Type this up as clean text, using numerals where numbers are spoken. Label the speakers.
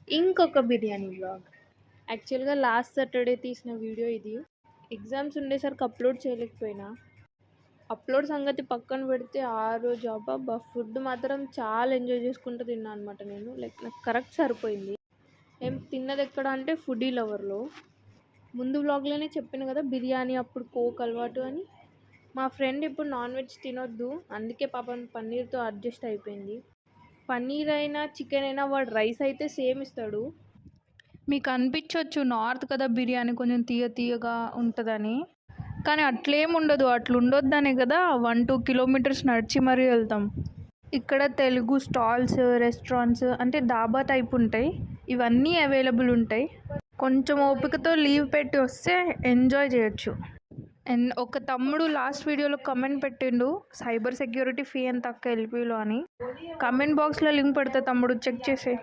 Speaker 1: ఇంకొక బిర్యానీ వ్లాగ్. యాక్చువల్‌గా last Saturday తీసిన వీడియో ఇది. ఎగ్జామ్స్ ఉండేసరికి అప్లోడ్ చేయలేకపోయినా. అప్లోడ్ సంగతి పక్కన పెడితే ఆ రోజు అబ్బబ్బా! ఫుడ్ మాత్రం చాలా ఎంజాయ్ చేసుకుంటూ తిన్నా అనమాట నేను. లైక్ నాకు కరెక్ట్ సరిపోయింది. తిన్నదెక్కడ అంటే ఫుడీ లవర్‌లో. ముందు వ్లాగ్‌లోనే చెప్పాను కదా బిర్యానీ అప్పుడు కోక్ అలవాటు అని. మా ఫ్రెండ్ ఇప్పుడు నాన్ వెజ్ తినొద్దు. అందుకే పాపం పన్నీర్‌తో అడ్జస్ట్ అయిపోయింది. పన్నీర్ అయినా చికెన్ అయినా వాడు రైస్ అయితే సేమ్ ఇస్తాడు. మీకు అనిపించవచ్చు నార్త్ కదా బిర్యానీ కొంచెం తీయగా ఉంటుందని, కానీ అట్లేం ఉండదు. అట్లా ఉండొద్దనే కదా 1-2 కిలోమీటర్స్ నడిచి మరీ వెళ్తాం. ఇక్కడ తెలుగు స్టాల్స్, రెస్టారెంట్స్ అంటే డాబా టైప్ ఉంటాయి. ఇవన్నీ అవైలబుల్ ఉంటాయి. కొంచెం ఓపికతో లీవ్ పెట్టి వస్తే ఎంజాయ్ చేయొచ్చు. అండ్ ఒక తమ్ముడు లాస్ట్ వీడియోలో కమెంట్ పెట్టిండు సైబర్ సెక్యూరిటీ ఫీ ఎంత అక్క ఎల్పీలో అని. కమెంట్ బాక్స్లో లింక్ పెడతా తమ్ముడు, చెక్ చేసే.